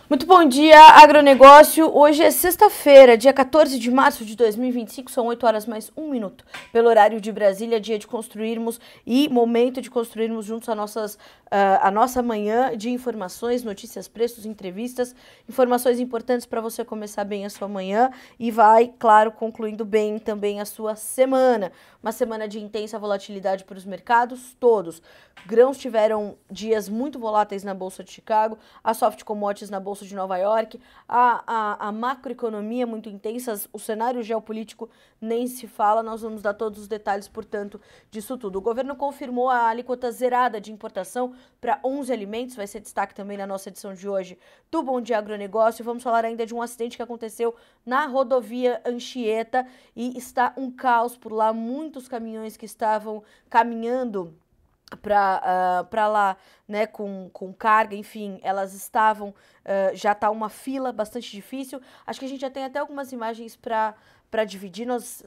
Muito bom dia, agronegócio. Hoje é sexta-feira, dia 14 de março de 2025, são 8 horas mais 1 minuto. Pelo horário de Brasília, dia de construirmos e momento de construirmos juntos a nossa manhã de informações, notícias, preços, entrevistas, informações importantes para você começar bem a sua manhã e vai, claro, concluindo bem também a sua semana. Uma semana de intensa volatilidade para os mercados, todos. Grãos tiveram dias muito voláteis na Bolsa de Chicago, a soft commodities na Bolsa de Nova York, a macroeconomia muito intensa, o cenário geopolítico nem se fala, nós vamos dar todos os detalhes, portanto, disso tudo. O governo confirmou a alíquota zerada de importação para 11 alimentos, vai ser destaque também na nossa edição de hoje do Bom Dia Agronegócio. Vamos falar ainda de um acidente que aconteceu na rodovia Anchieta e está um caos por lá, muitos caminhões que estavam caminhando para lá, né, com carga, enfim, elas estavam, já tá uma fila bastante difícil. Acho que a gente já tem até algumas imagens para dividir, nós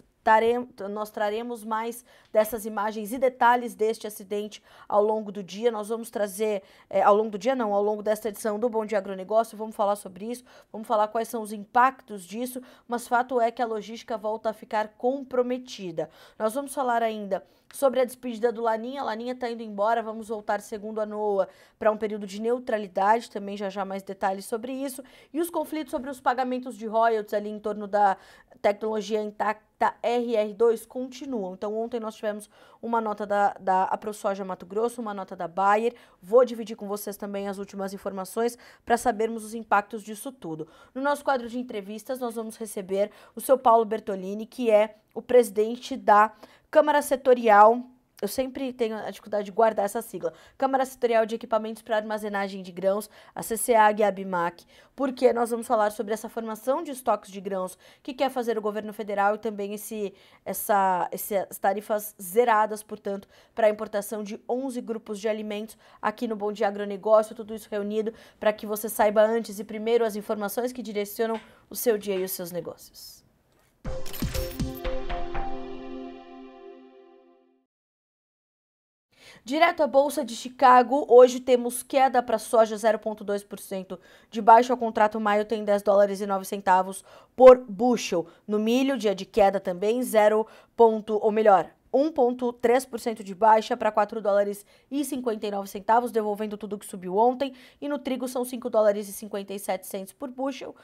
traremos mais dessas imagens e detalhes deste acidente ao longo do dia. Nós vamos trazer, ao longo desta edição do Bom Dia Agronegócio, vamos falar sobre isso, vamos falar quais são os impactos disso, mas fato é que a logística volta a ficar comprometida. Nós vamos falar ainda sobre a despedida do Laninha. A Laninha está indo embora, vamos voltar, segundo a NOAA, para um período de neutralidade, também já mais detalhes sobre isso, e os conflitos sobre os pagamentos de royalties ali em torno da tecnologia intacta RR2 continuam. Então ontem nós tivemos uma nota da AproSoja Mato Grosso, uma nota da Bayer, vou dividir com vocês também as últimas informações para sabermos os impactos disso tudo. No nosso quadro de entrevistas nós vamos receber o seu Paulo Bertolini, que é o presidente da Câmara Setorial, eu sempre tenho a dificuldade de guardar essa sigla, Câmara Setorial de Equipamentos para Armazenagem de Grãos, a CCEAG e a ABIMAC, porque nós vamos falar sobre essa formação de estoques de grãos que quer fazer o governo federal e também essas tarifas zeradas, portanto, para a importação de 11 grupos de alimentos aqui no Bom Dia Agronegócio, tudo isso reunido para que você saiba antes e primeiro as informações que direcionam o seu dia e os seus negócios. Direto à Bolsa de Chicago, hoje temos queda para soja 0,2%, de baixo ao contrato maio tem $10,09 por bushel. No milho, dia de queda também, 1,3% de baixa para $4,59, devolvendo tudo que subiu ontem. E no trigo são $5,57 por bushel,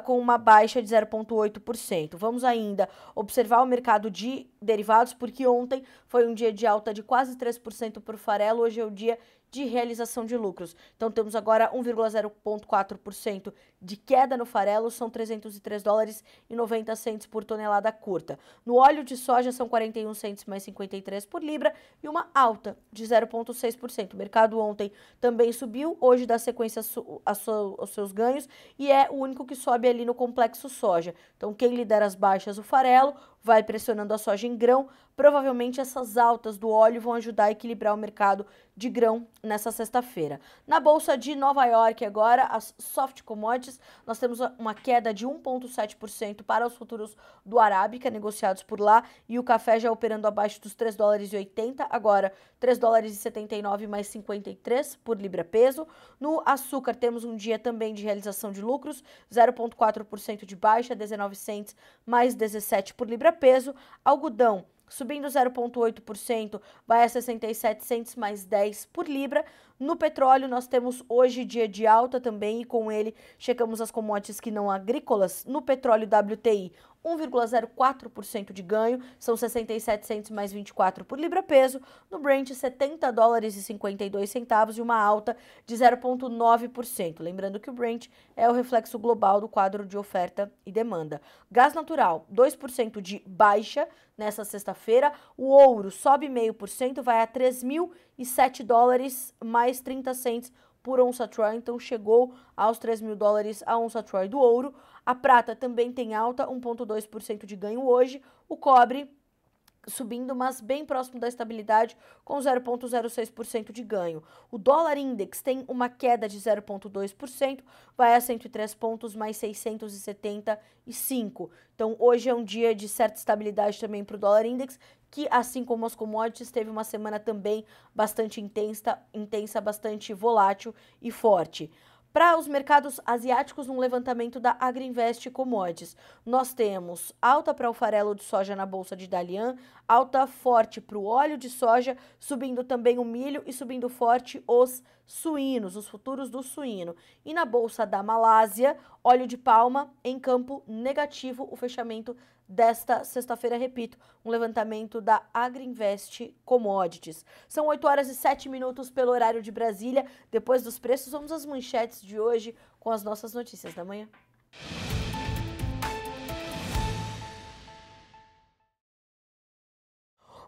com uma baixa de 0,8%. Vamos ainda observar o mercado de derivados, porque ontem foi um dia de alta de quase 3% por farelo, hoje é o dia de realização de lucros. Então temos agora 1,04% de queda no farelo, são $303,90 por tonelada curta. No óleo de soja são 41 centes mais 53 por libra e uma alta de 0,6%. O mercado ontem também subiu, hoje dá sequência aos seus ganhos e é o único que sobe ali no complexo soja. Então quem lidera as baixas, o farelo, vai pressionando a soja em grão. Provavelmente essas altas do óleo vão ajudar a equilibrar o mercado de grão nessa sexta-feira. Na Bolsa de Nova York agora, as soft commodities, nós temos uma queda de 1,7% para os futuros do Arábica, negociados por lá, e o café já operando abaixo dos $3,80, agora $3,79 mais 53 por libra-peso. No açúcar temos um dia também de realização de lucros, 0,4% de baixa, 19 centes mais 17 por libra-peso. Algodão subindo 0,8%, vai a 67 centes mais 10 por libra. No petróleo, nós temos hoje dia de alta também e com ele checamos as commodities que não agrícolas. No petróleo WTI, 1,04% de ganho, são 67 centes mais 24 por libra-peso. No Brent, $70,52 e uma alta de 0,9%. Lembrando que o Brent é o reflexo global do quadro de oferta e demanda. Gás natural, 2% de baixa nessa sexta-feira. O ouro sobe 0,5%, vai a $3.007 mais 30 centes por onça Troy, então chegou aos $3.000 a onça Troy do ouro. A prata também tem alta, 1,2% de ganho hoje. O cobre subindo, mas bem próximo da estabilidade, com 0,06% de ganho. O dólar index tem uma queda de 0,2%, vai a 103 pontos mais 675. Então, hoje é um dia de certa estabilidade também para o dólar index, que, assim como as commodities, teve uma semana também bastante intensa, bastante volátil e forte. Para os mercados asiáticos, um levantamento da Agrinvest Commodities, nós temos alta para o farelo de soja na bolsa de Dalian, alta forte para o óleo de soja, subindo também o milho e subindo forte os suínos, os futuros do suíno. E na bolsa da Malásia, óleo de palma em campo negativo, o fechamento desta sexta-feira, repito, um levantamento da Agrinvest Commodities. São 8 horas e 7 minutos pelo horário de Brasília. Depois dos preços, vamos às manchetes de hoje com as nossas notícias da manhã.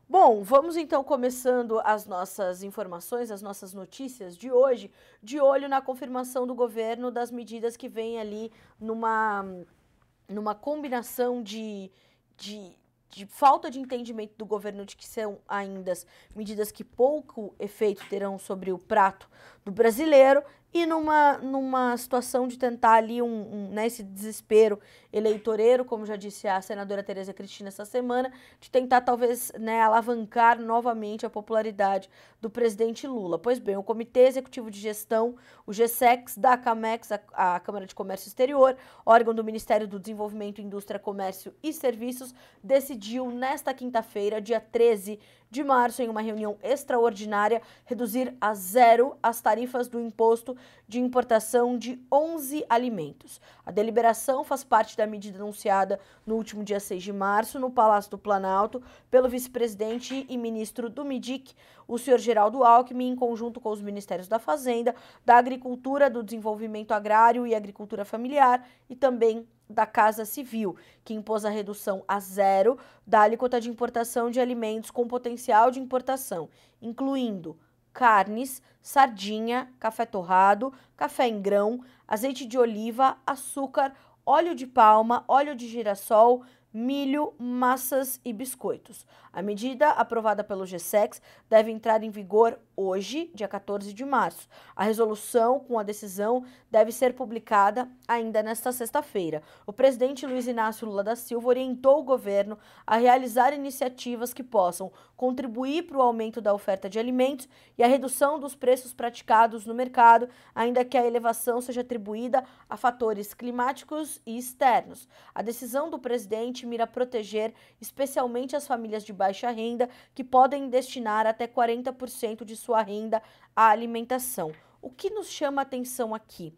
Bom, vamos então começando as nossas informações, as nossas notícias de hoje, de olho na confirmação do governo das medidas que vem ali numa combinação de falta de entendimento do governo de que são ainda medidas que pouco efeito terão sobre o prato do brasileiro e numa situação de tentar ali esse desespero eleitoreiro, como já disse a senadora Tereza Cristina essa semana, de tentar talvez alavancar novamente a popularidade do presidente Lula. Pois bem, o Comitê Executivo de Gestão, o GSEX, da CAMEX, a Câmara de Comércio Exterior, órgão do Ministério do Desenvolvimento, Indústria, Comércio e Serviços, decidiu nesta quinta-feira, dia 13 de março, em uma reunião extraordinária, reduzir a zero as tarifas do imposto de importação de 11 alimentos. A deliberação faz parte da medida anunciada no último dia 6 de março, no Palácio do Planalto, pelo vice-presidente e ministro do MIDIC, o senhor Geraldo Alckmin, em conjunto com os ministérios da Fazenda, da Agricultura, do Desenvolvimento Agrário e Agricultura Familiar e também da Casa Civil, que impôs a redução a zero da alíquota de importação de alimentos com potencial de importação, incluindo carnes, sardinha, café torrado, café em grão, azeite de oliva, açúcar, óleo de palma, óleo de girassol, milho, massas e biscoitos. A medida, aprovada pelo GSEX, deve entrar em vigor hoje, dia 14 de março. A resolução com a decisão deve ser publicada ainda nesta sexta-feira. O presidente Luiz Inácio Lula da Silva orientou o governo a realizar iniciativas que possam contribuir para o aumento da oferta de alimentos e a redução dos preços praticados no mercado, ainda que a elevação seja atribuída a fatores climáticos e externos. A decisão do presidente mira proteger especialmente as famílias de baixa renda, que podem destinar até 40% de sua renda à alimentação. O que nos chama a atenção aqui?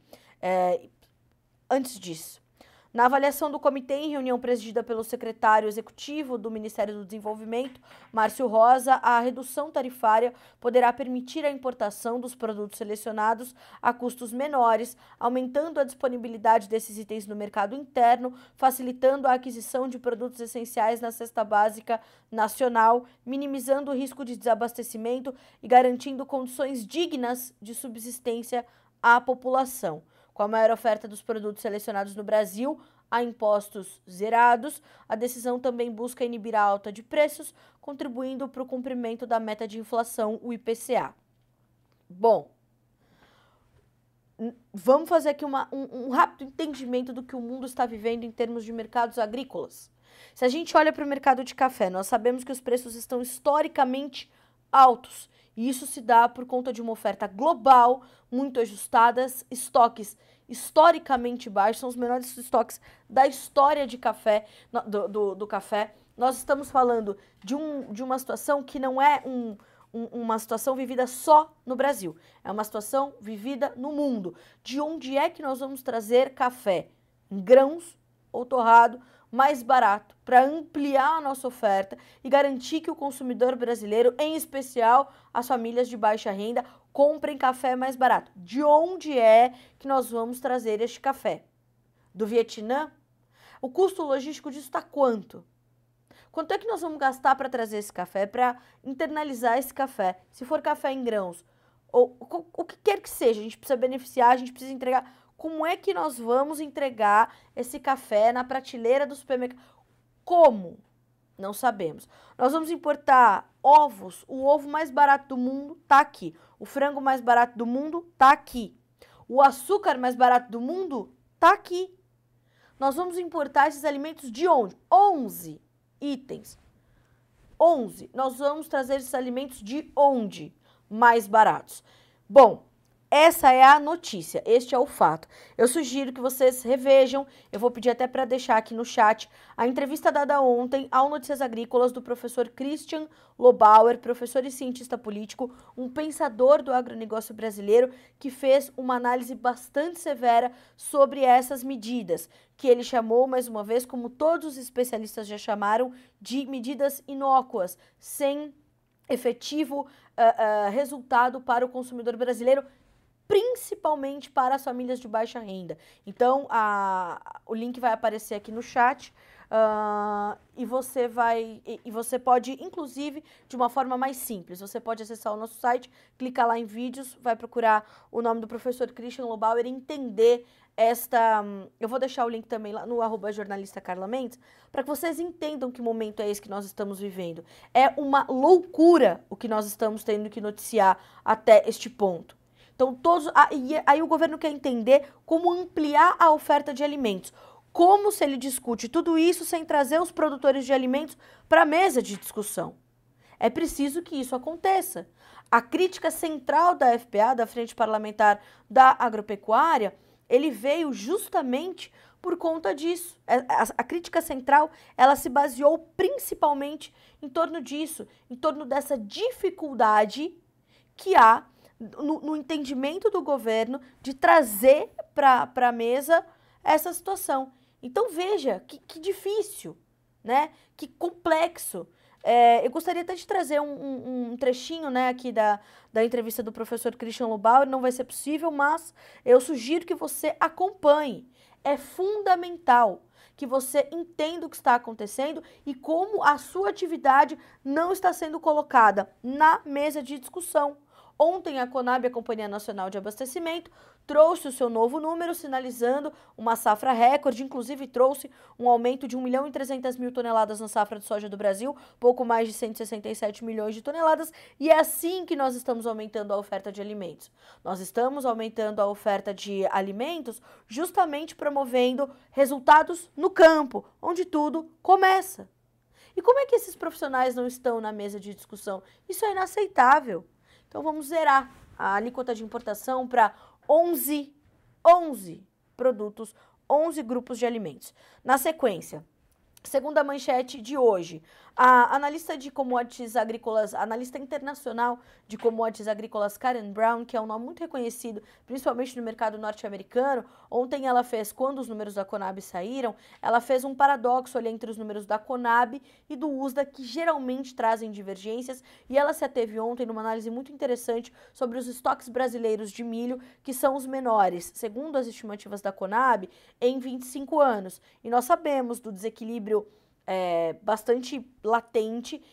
Antes disso, na avaliação do comitê, em reunião presidida pelo secretário executivo do Ministério do Desenvolvimento, Márcio Rosa, a redução tarifária poderá permitir a importação dos produtos selecionados a custos menores, aumentando a disponibilidade desses itens no mercado interno, facilitando a aquisição de produtos essenciais na cesta básica nacional, minimizando o risco de desabastecimento e garantindo condições dignas de subsistência à população. Com a maior oferta dos produtos selecionados no Brasil a impostos zerados, a decisão também busca inibir a alta de preços, contribuindo para o cumprimento da meta de inflação, o IPCA. Bom, vamos fazer aqui um rápido entendimento do que o mundo está vivendo em termos de mercados agrícolas. Se a gente olha para o mercado de café, nós sabemos que os preços estão historicamente altos. E isso se dá por conta de uma oferta global muito ajustada, estoques historicamente baixos, são os menores estoques da história de café, do café. Nós estamos falando de uma situação que não é uma situação vivida só no Brasil, é uma situação vivida no mundo. De onde é que nós vamos trazer café? Em grãos ou torrado, mais barato, para ampliar a nossa oferta e garantir que o consumidor brasileiro, em especial as famílias de baixa renda, comprem café mais barato. De onde é que nós vamos trazer este café? Do Vietnã? O custo logístico disso está quanto? Quanto é que nós vamos gastar para trazer esse café, para internalizar esse café? Se for café em grãos, ou o que quer que seja, a gente precisa beneficiar, a gente precisa entregar. Como é que nós vamos entregar esse café na prateleira do supermercado? Como? Não sabemos. Nós vamos importar ovos. O ovo mais barato do mundo está aqui. O frango mais barato do mundo está aqui. O açúcar mais barato do mundo está aqui. Nós vamos importar esses alimentos de onde? 11 itens. 11. Nós vamos trazer esses alimentos de onde? Mais baratos. Bom, Essa é a notícia, este é o fato. Eu sugiro que vocês revejam, eu vou pedir até para deixar aqui no chat, a entrevista dada ontem ao Notícias Agrícolas do professor Christian Lobauer, professor e cientista político, um pensador do agronegócio brasileiro, que fez uma análise bastante severa sobre essas medidas, que ele chamou, mais uma vez, como todos os especialistas já chamaram, de medidas inócuas, sem efetivo resultado para o consumidor brasileiro, principalmente para as famílias de baixa renda. Então, o link vai aparecer aqui no chat e você pode, inclusive, de uma forma mais simples, você pode acessar o nosso site, clicar lá em vídeos, vai procurar o nome do professor Christian Lobauer e entender eu vou deixar o link também lá no @jornalista Carla Mendes, para que vocês entendam que momento é esse que nós estamos vivendo. É uma loucura o que nós estamos tendo que noticiar até este ponto. Então, aí o governo quer entender como ampliar a oferta de alimentos. Como se ele discute tudo isso sem trazer os produtores de alimentos para a mesa de discussão? É preciso que isso aconteça. A crítica central da FPA, da Frente Parlamentar da Agropecuária, ele veio justamente por conta disso. A crítica central, ela se baseou principalmente em torno disso, em torno dessa dificuldade que há no entendimento do governo de trazer para a mesa essa situação. Então veja que difícil, né? Que complexo. Eu gostaria até de trazer um trechinho, né, aqui da entrevista do professor Christian Lobauer, não vai ser possível, mas eu sugiro que você acompanhe. É fundamental que você entenda o que está acontecendo e como a sua atividade não está sendo colocada na mesa de discussão. Ontem, a Conab, a Companhia Nacional de Abastecimento, trouxe o seu novo número, sinalizando uma safra recorde, inclusive trouxe um aumento de 1.300.000 toneladas na safra de soja do Brasil, pouco mais de 167 milhões de toneladas, e é assim que nós estamos aumentando a oferta de alimentos. Nós estamos aumentando a oferta de alimentos justamente promovendo resultados no campo, onde tudo começa. E como é que esses profissionais não estão na mesa de discussão? Isso é inaceitável. Então, vamos zerar a alíquota de importação para 11 produtos, 11 grupos de alimentos. Na sequência, segunda manchete de hoje, a analista de commodities agrícolas, analista internacional de commodities agrícolas Karen Brown, que é um nome muito reconhecido, principalmente no mercado norte-americano, ontem ela fez, quando os números da Conab saíram, ela fez um paradoxo ali entre os números da Conab e do USDA, que geralmente trazem divergências, e ela se ateve ontem numa análise muito interessante sobre os estoques brasileiros de milho, que são os menores, segundo as estimativas da Conab, em 25 anos. E nós sabemos do desequilíbrio bastante latente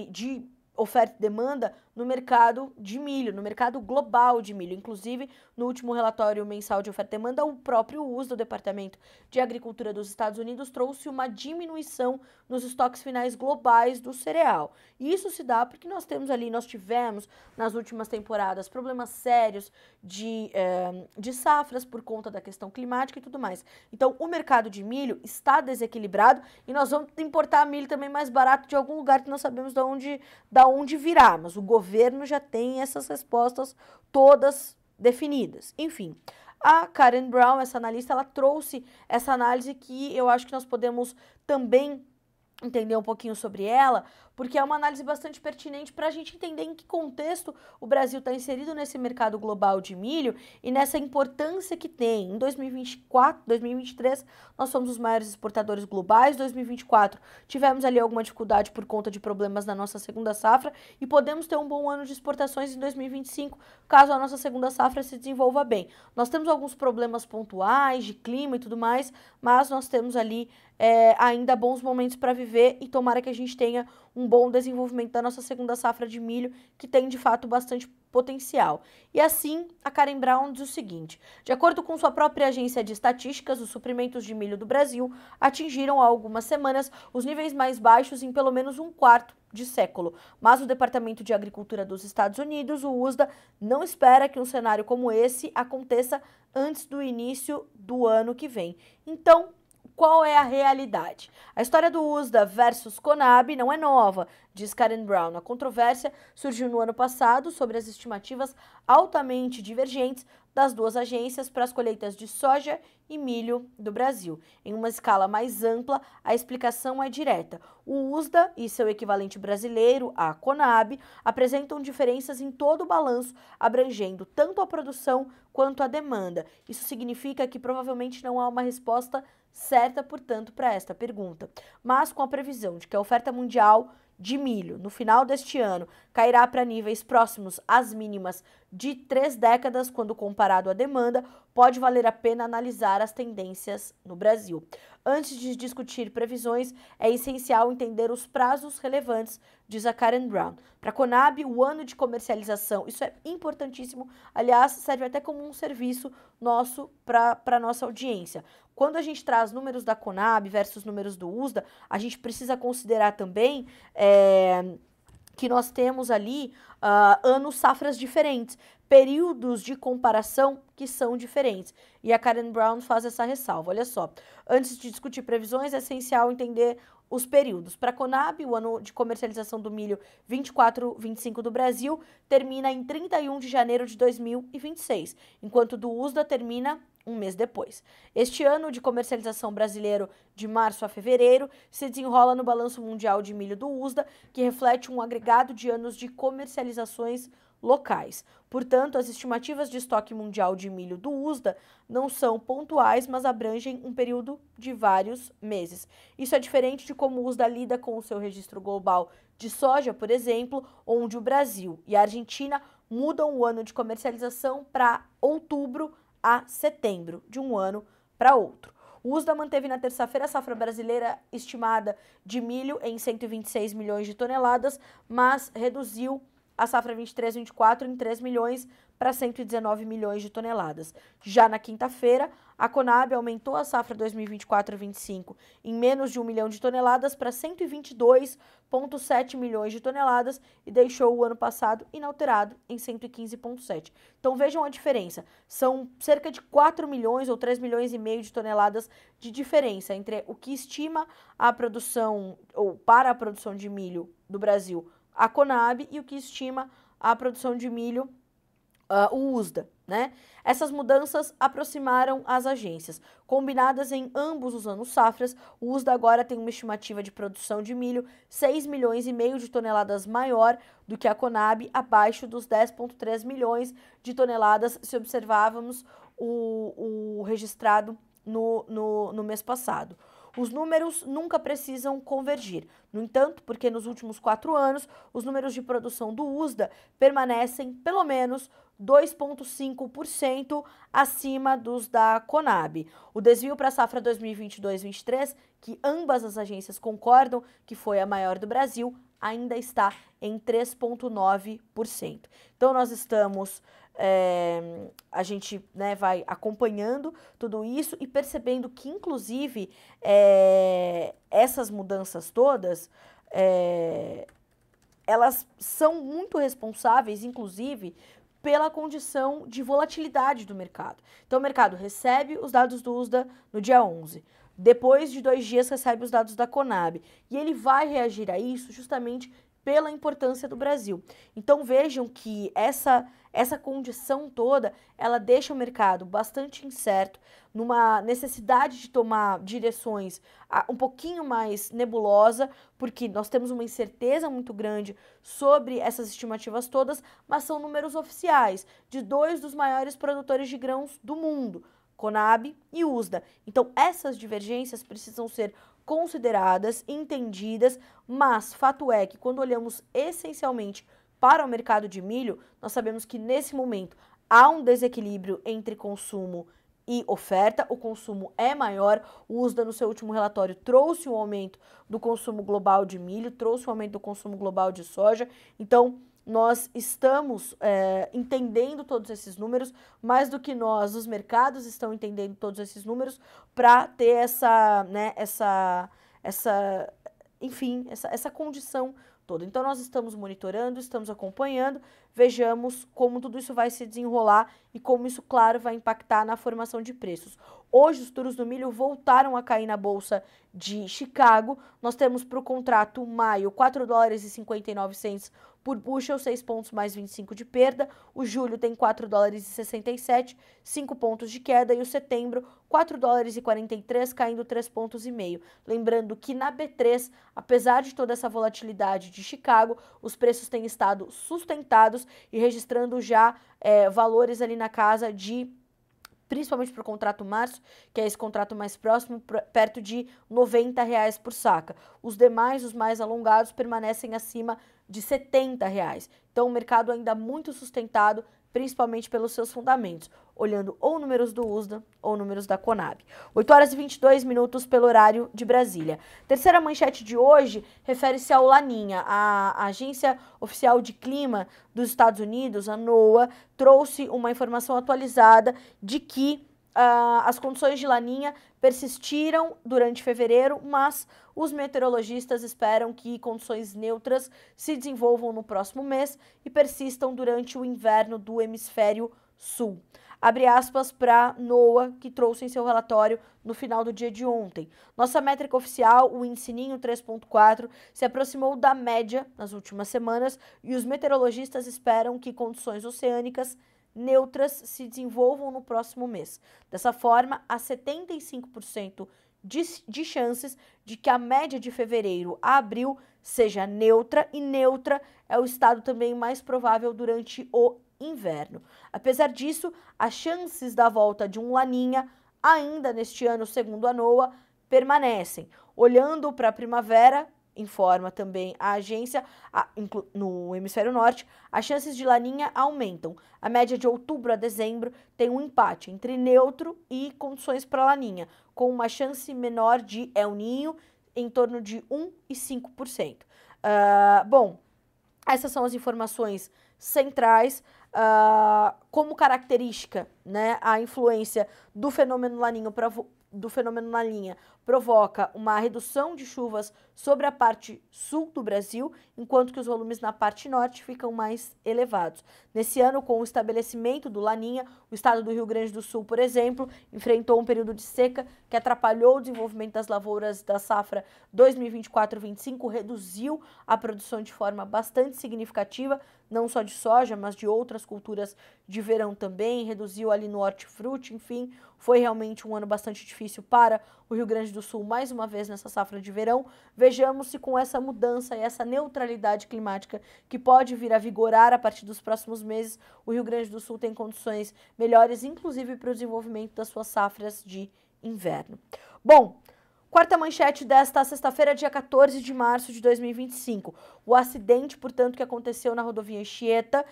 de oferta e demanda no mercado de milho, no mercado global de milho. Inclusive, no último relatório mensal de oferta e demanda, o próprio USDA, do Departamento de Agricultura dos Estados Unidos, trouxe uma diminuição nos estoques finais globais do cereal. E isso se dá porque nós tivemos nas últimas temporadas problemas sérios de safras por conta da questão climática e tudo mais. Então, o mercado de milho está desequilibrado e nós vamos importar milho também mais barato de algum lugar que não sabemos da onde virá, mas o governo já tem essas respostas todas definidas. Enfim, a Karen Brown, essa analista, ela trouxe essa análise que eu acho que nós podemos também entender um pouquinho sobre ela, porque é uma análise bastante pertinente para a gente entender em que contexto o Brasil está inserido nesse mercado global de milho e nessa importância que tem. Em 2024, 2023, nós somos os maiores exportadores globais. 2024, tivemos ali alguma dificuldade por conta de problemas na nossa segunda safra e podemos ter um bom ano de exportações em 2025, caso a nossa segunda safra se desenvolva bem. Nós temos alguns problemas pontuais de clima e tudo mais, mas nós temos ali ainda bons momentos para viver e tomara que a gente tenha um bom desenvolvimento da nossa segunda safra de milho, que tem de fato bastante potencial. E assim, a Karen Brown diz o seguinte: de acordo com sua própria agência de estatísticas, os suprimentos de milho do Brasil atingiram há algumas semanas os níveis mais baixos em pelo menos um quarto de século. Mas o Departamento de Agricultura dos Estados Unidos, o USDA, não espera que um cenário como esse aconteça antes do início do ano que vem. Então, qual é a realidade? A história do USDA versus Conab não é nova, diz Karen Brown. A controvérsia surgiu no ano passado sobre as estimativas altamente divergentes das duas agências para as colheitas de soja e milho do Brasil. Em uma escala mais ampla, a explicação é direta. O USDA e seu equivalente brasileiro, a Conab, apresentam diferenças em todo o balanço, abrangendo tanto a produção quanto a demanda. Isso significa que provavelmente não há uma resposta certa, portanto, para esta pergunta. Mas com a previsão de que a oferta mundial de milho no final deste ano cairá para níveis próximos às mínimas de 3 décadas quando comparado à demanda, pode valer a pena analisar as tendências no Brasil. Antes de discutir previsões, é essencial entender os prazos relevantes, diz a Karen Brown. Para a Conab, o ano de comercialização, isso é importantíssimo, aliás, serve até como um serviço nosso para a nossa audiência. Quando a gente traz números da Conab versus números do USDA, a gente precisa considerar também que nós temos ali anos safras diferentes, períodos de comparação que são diferentes. E a Karen Brown faz essa ressalva. Olha só, antes de discutir previsões, é essencial entender os períodos. Para a Conab, o ano de comercialização do milho 24-25 do Brasil termina em 31 de janeiro de 2026, enquanto do USDA termina um mês depois. Este ano de comercialização brasileiro, de março a fevereiro, se desenrola no balanço mundial de milho do USDA, que reflete um agregado de anos de comercializações locais. Portanto, as estimativas de estoque mundial de milho do USDA não são pontuais, mas abrangem um período de vários meses. Isso é diferente de como o USDA lida com o seu registro global de soja, por exemplo, onde o Brasil e a Argentina mudam o ano de comercialização para outubro a setembro, de um ano para outro. O USDA manteve na terça-feira a safra brasileira estimada de milho em 126 milhões de toneladas, mas reduziu a safra 23-24 em 3 milhões para 119 milhões de toneladas. Já na quinta-feira, a Conab aumentou a safra 2024-25 em menos de 1 milhão de toneladas para 122,7 milhões de toneladas e deixou o ano passado inalterado em 115,7. Então vejam a diferença. São cerca de 4 milhões ou 3 milhões e meio de toneladas de diferença entre o que estima a produção ou para a produção de milho do Brasil a Conab e o que estima a produção de milho o USDA, né? Essas mudanças aproximaram as agências. Combinadas em ambos os anos safras, o USDA agora tem uma estimativa de produção de milho 6 milhões e meio de toneladas maior do que a Conab, abaixo dos 10,3 milhões de toneladas se observávamos o registrado no mês passado. Os números nunca precisam convergir. No entanto, porque nos últimos 4 anos, os números de produção do USDA permanecem pelo menos 2,5% acima dos da Conab. O desvio para a safra 2022-23, que ambas as agências concordam que foi a maior do Brasil, ainda está em 3,9%. Então, nós estamos... a gente vai acompanhando tudo isso e percebendo que, inclusive, essas mudanças todas, elas são muito responsáveis, inclusive, pela condição de volatilidade do mercado. Então, o mercado recebe os dados do USDA no dia 11. Depois de 2 dias, recebe os dados da Conab. E ele vai reagir a isso justamente pela importância do Brasil. Então vejam que essa condição toda, ela deixa o mercado bastante incerto, numa necessidade de tomar direções um pouquinho mais nebulosa, porque nós temos uma incerteza muito grande sobre essas estimativas todas, mas são números oficiais de 2 dos maiores produtores de grãos do mundo, Conab e USDA. Então essas divergências precisam ser consideradas, entendidas, mas fato é que quando olhamos essencialmente para o mercado de milho, nós sabemos que nesse momento há um desequilíbrio entre consumo e oferta, o consumo é maior, o USDA no seu último relatório trouxe um aumento do consumo global de milho, trouxe um aumento do consumo global de soja, então nós estamos entendendo todos esses números, mais do que nós, os mercados estão entendendo todos esses números para ter essa condição todo. Então, nós estamos monitorando, estamos acompanhando, vejamos como tudo isso vai se desenrolar e como isso, claro, vai impactar na formação de preços. Hoje, os futuros do milho voltaram a cair na Bolsa de Chicago. Nós temos para o contrato maio $4,59 por bushel, 6 pontos mais 25 de perda. O julho tem $4,67, 5 pontos de queda. E o setembro, $4,43, caindo 3 pontos e meio. Lembrando que na B3, apesar de toda essa volatilidade de Chicago, os preços têm estado sustentados e registrando já valores ali na casa de, principalmente para o contrato março, que é esse contrato mais próximo, perto de R$90 por saca. Os demais, os mais alongados, permanecem acima de R$70. Então, o mercado ainda muito sustentado, principalmente pelos seus fundamentos, olhando ou números do USDA ou números da Conab. 8h22 pelo horário de Brasília. Terceira manchete de hoje refere-se ao Laninha. A Agência Oficial de Clima dos Estados Unidos, a NOAA, trouxe uma informação atualizada de que as condições de Laninha persistiram durante fevereiro, mas os meteorologistas esperam que condições neutras se desenvolvam no próximo mês e persistam durante o inverno do hemisfério sul. Abre aspas para NOAA, que trouxe em seu relatório no final do dia de ontem. Nossa métrica oficial, o índice Ninho 3.4, se aproximou da média nas últimas semanas e os meteorologistas esperam que condições oceânicas neutras se desenvolvam no próximo mês. Dessa forma, há 75% de chances de que a média de fevereiro a abril seja neutra, e neutra é o estado também mais provável durante o inverno. Apesar disso, as chances da volta de um Laninha ainda neste ano, segundo a NOAA, permanecem. Olhando para a primavera, informa também a agência, no hemisfério norte, as chances de Laninha aumentam. A média de outubro a dezembro tem um empate entre neutro e condições para Laninha, com uma chance menor de El Ninho, em torno de 1 e 5%. Bom, essas são as informações centrais. Como característica, né, a influência do fenômeno Laninha provoca uma redução de chuvas sobre a parte sul do Brasil, enquanto que os volumes na parte norte ficam mais elevados. Nesse ano, com o estabelecimento do Laninha, o estado do Rio Grande do Sul, por exemplo, enfrentou um período de seca que atrapalhou o desenvolvimento das lavouras da safra 2024-25, reduziu a produção de forma bastante significativa, não só de soja, mas de outras culturas de verão também, reduziu ali no hortifruti, enfim, foi realmente um ano bastante difícil para o Rio Grande do Sul, mais uma vez nessa safra de verão. Vejamos se com essa mudança e essa neutralidade climática que pode vir a vigorar a partir dos próximos meses, o Rio Grande do Sul tem condições melhores, inclusive para o desenvolvimento das suas safras de inverno. Bom, quarta manchete desta sexta-feira, dia 14 de março de 2025. O acidente, portanto, que aconteceu na rodovia Anchieta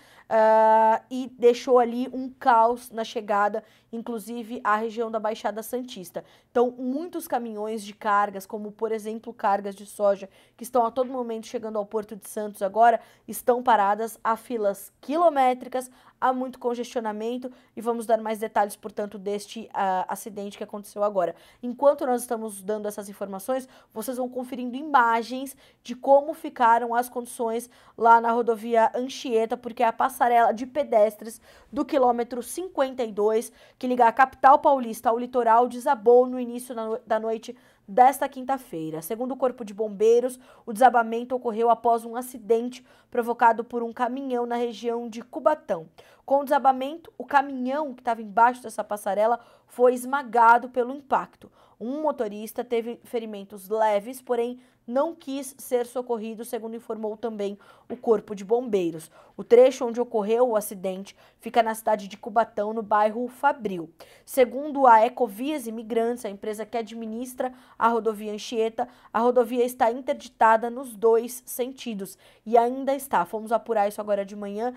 e deixou ali um caos na chegada, inclusive à região da Baixada Santista. Então, muitos caminhões de cargas, como, por exemplo, cargas de soja, que estão a todo momento chegando ao Porto de Santos agora, estão paradas, há filas quilométricas, há muito congestionamento e vamos dar mais detalhes, portanto, deste acidente que aconteceu agora. Enquanto nós estamos dando essas informações, vocês vão conferindo imagens de como ficaram as condições lá na rodovia Anchieta, porque a passarela de pedestres do quilômetro 52, que liga a capital paulista ao litoral, desabou no início da noite desta quinta-feira. Segundo o Corpo de Bombeiros, o desabamento ocorreu após um acidente provocado por um caminhão na região de Cubatão. Com o desabamento, o caminhão que estava embaixo dessa passarela foi esmagado pelo impacto. Um motorista teve ferimentos leves, porém não quis ser socorrido, segundo informou também o Corpo de Bombeiros. O trecho onde ocorreu o acidente fica na cidade de Cubatão, no bairro Fabril. Segundo a Ecovias Imigrantes, a empresa que administra a rodovia Anchieta, a rodovia está interditada nos dois sentidos e ainda está. Fomos apurar isso agora de manhã,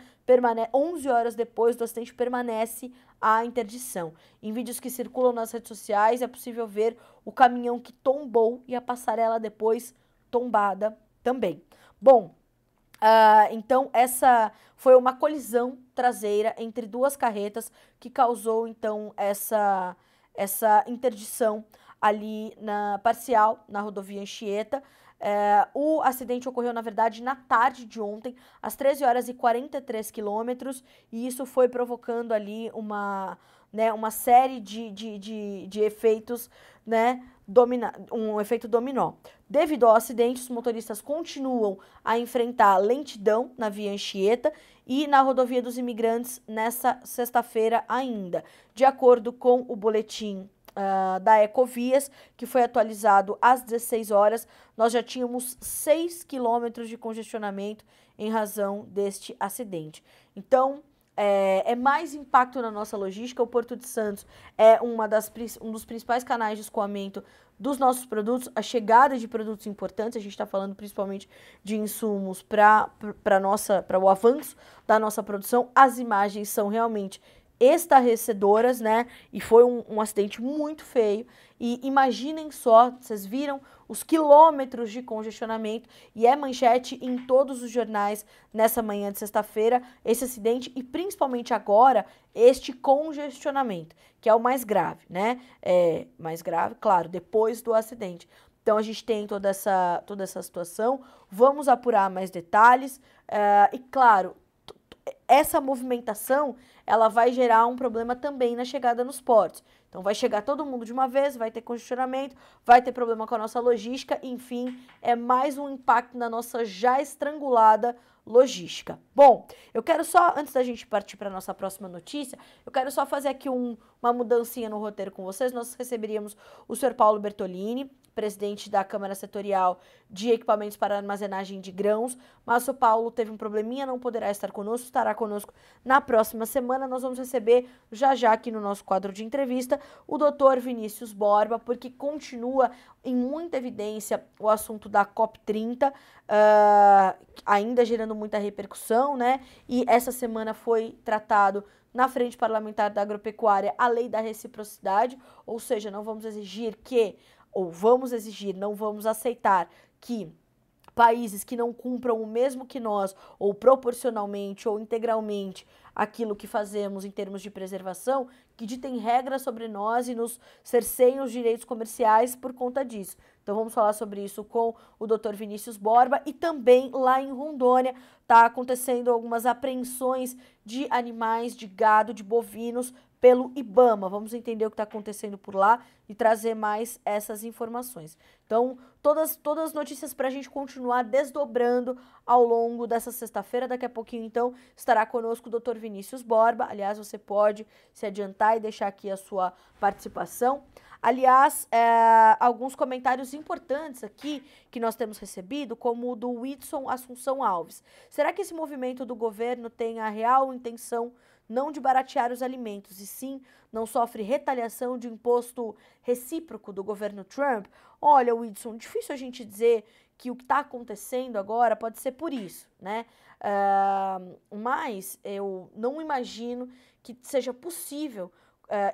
11 horas depois do acidente permanece a interdição. Em vídeos que circulam nas redes sociais é possível ver o caminhão que tombou e a passarela depois tombada também. Bom, então essa foi uma colisão traseira entre duas carretas que causou então essa interdição ali na parcial, na rodovia Anchieta. O acidente ocorreu, na verdade, na tarde de ontem, às 13 horas e 43 quilômetros, e isso foi provocando ali uma série de efeitos, né, um efeito dominó. Devido ao acidente, os motoristas continuam a enfrentar lentidão na via Anchieta e na rodovia dos Imigrantes nessa sexta-feira ainda. De acordo com o boletim da Ecovias, que foi atualizado às 16 horas, nós já tínhamos 6 quilômetros de congestionamento em razão deste acidente. Então, é mais impacto na nossa logística. O Porto de Santos é um dos principais canais de escoamento dos nossos produtos, a chegada de produtos importantes. A gente está falando principalmente de insumos para o avanço da nossa produção. As imagens são realmente estarrecedoras, né? E foi um acidente muito feio. E imaginem só, vocês viram os quilômetros de congestionamento, e é manchete em todos os jornais nessa manhã de sexta-feira, esse acidente e principalmente agora este congestionamento, que é o mais grave, né? Mais grave, claro, depois do acidente. Então a gente tem toda essa situação, vamos apurar mais detalhes e claro, essa movimentação, ela vai gerar um problema também na chegada nos portos. Então vai chegar todo mundo de uma vez, vai ter congestionamento, vai ter problema com a nossa logística, enfim, é mais um impacto na nossa já estrangulada logística. Bom, eu quero só, antes da gente partir para a nossa próxima notícia, eu quero só fazer aqui uma mudancinha no roteiro com vocês. Nós receberíamos o senhor Paulo Bertolini, presidente da Câmara Setorial de Equipamentos para Armazenagem de Grãos, mas o Paulo teve um probleminha, não poderá estar conosco, estará conosco na próxima semana. Nós vamos receber já aqui no nosso quadro de entrevista o doutor Vinícius Borba, porque continua em muita evidência o assunto da COP30, ainda gerando muita repercussão, né? E essa semana foi tratado na Frente Parlamentar da Agropecuária a lei da reciprocidade, ou seja, não vamos exigir não vamos aceitar que países que não cumpram o mesmo que nós, ou proporcionalmente ou integralmente aquilo que fazemos em termos de preservação, que ditem regras sobre nós e nos cerceiem os direitos comerciais por conta disso. Então vamos falar sobre isso com o Dr. Vinícius Borba. E também lá em Rondônia está acontecendo algumas apreensões de animais, de gado, de bovinos pelo IBAMA. Vamos entender o que está acontecendo por lá e trazer mais essas informações. Então, todas as notícias para a gente continuar desdobrando ao longo dessa sexta-feira. Daqui a pouquinho, então, estará conosco o Dr. Vinícius Borba. Aliás, você pode se adiantar e deixar aqui a sua participação. Aliás, alguns comentários importantes aqui que nós temos recebido, como o do Whitson Assunção Alves. Será que esse movimento do governo tem a real intenção não de baratear os alimentos, e sim não sofre retaliação de imposto recíproco do governo Trump? Olha, Whitson, difícil a gente dizer que o que está acontecendo agora pode ser por isso, né? Mas eu não imagino que seja possível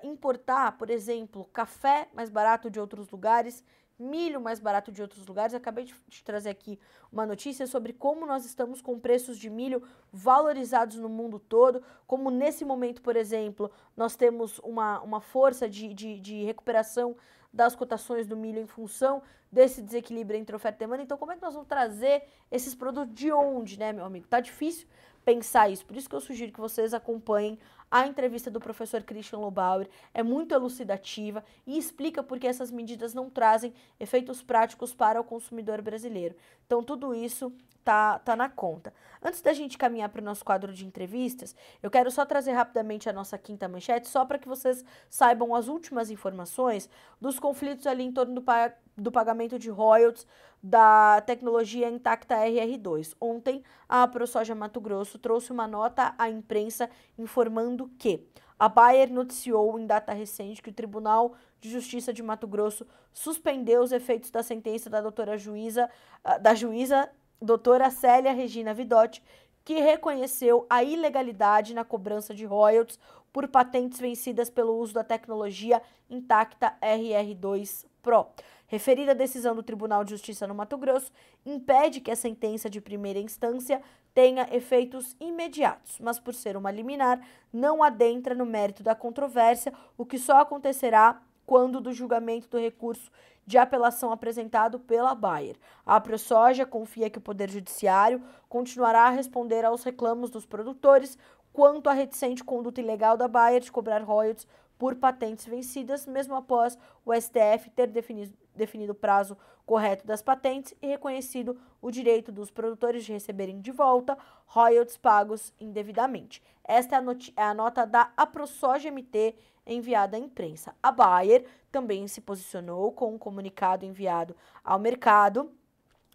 importar, por exemplo, café mais barato de outros lugares, milho mais barato de outros lugares. Eu acabei de trazer aqui uma notícia sobre como nós estamos com preços de milho valorizados no mundo todo, como nesse momento, por exemplo, nós temos uma força de recuperação das cotações do milho em função desse desequilíbrio entre oferta e demanda. Então, como é que nós vamos trazer esses produtos de onde, né, meu amigo? Tá difícil pensar isso, por isso que eu sugiro que vocês acompanhem a entrevista do professor Christian Lobauer. É muito elucidativa e explica por que essas medidas não trazem efeitos práticos para o consumidor brasileiro. Então, tudo isso tá na conta. Antes da gente caminhar para o nosso quadro de entrevistas, eu quero só trazer rapidamente a nossa quinta manchete, só para que vocês saibam as últimas informações dos conflitos ali em torno do pagamento de royalties da tecnologia Intacta RR2. Ontem, a ProSoja Mato Grosso trouxe uma nota à imprensa informando que a Bayer noticiou em data recente que o Tribunal de Justiça de Mato Grosso suspendeu os efeitos da sentença da juíza doutora Célia Regina Vidotti, que reconheceu a ilegalidade na cobrança de royalties por patentes vencidas pelo uso da tecnologia Intacta RR2 Pro. Referida decisão do Tribunal de Justiça no Mato Grosso impede que a sentença de primeira instância tenha efeitos imediatos, mas por ser uma liminar, não adentra no mérito da controvérsia, o que só acontecerá quando do julgamento do recurso de apelação apresentado pela Bayer. A AproSoja confia que o Poder Judiciário continuará a responder aos reclamos dos produtores quanto à reticente conduta ilegal da Bayer de cobrar royalties por patentes vencidas, mesmo após o STF ter definido o prazo correto das patentes e reconhecido o direito dos produtores de receberem de volta royalties pagos indevidamente. Esta é a nota da AproSoja MT enviada à imprensa. A Bayer também se posicionou com um comunicado enviado ao mercado,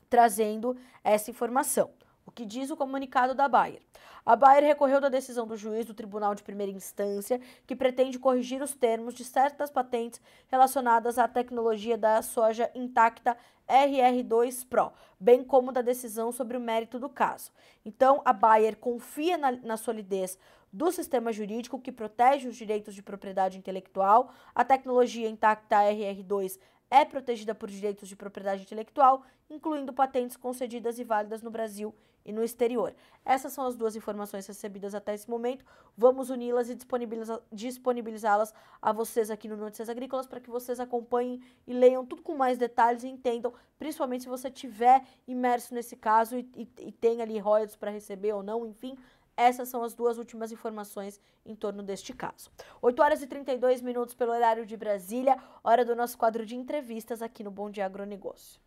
trazendo essa informação. O que diz o comunicado da Bayer? A Bayer recorreu da decisão do juiz do Tribunal de Primeira Instância, que pretende corrigir os termos de certas patentes relacionadas à tecnologia da soja intacta RR2 Pro, bem como da decisão sobre o mérito do caso. Então, a Bayer confia na solidez do sistema jurídico que protege os direitos de propriedade intelectual. A tecnologia intacta RR2 é protegida por direitos de propriedade intelectual, incluindo patentes concedidas e válidas no Brasil e no exterior. Essas são as duas informações recebidas até esse momento. Vamos uni-las e disponibilizá-las a vocês aqui no Notícias Agrícolas para que vocês acompanhem e leiam tudo com mais detalhes e entendam, principalmente se você estiver imerso nesse caso e tem ali royalties para receber ou não, enfim. Essas são as duas últimas informações em torno deste caso. 8 horas e 32 minutos pelo horário de Brasília, hora do nosso quadro de entrevistas aqui no Bom Dia Agronegócio.